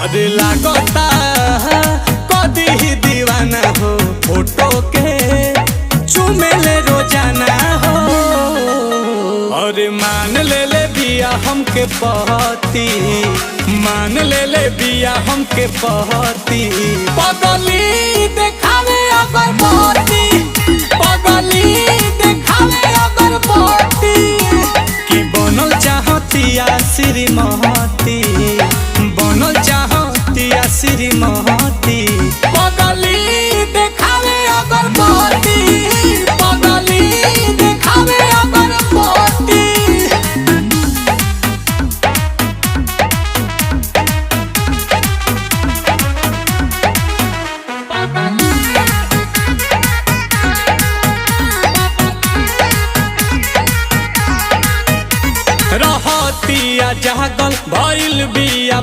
अरे लागता कदी ही दीवाना हो, फोटो के चुमेले रोजाना हो। अरे मान ले बिया हमके पहती, मान ले बिया हमके पहती। पगली देखावे अगर पहती, पगली देखावे अगर पहती। कि बनल चाहतिया श्रीमती, बनल चाहतिया श्रीमती। पगली देखावे अगर पहती, पगली देखावे अगर पहती। रहतिया जागल भइल बिया।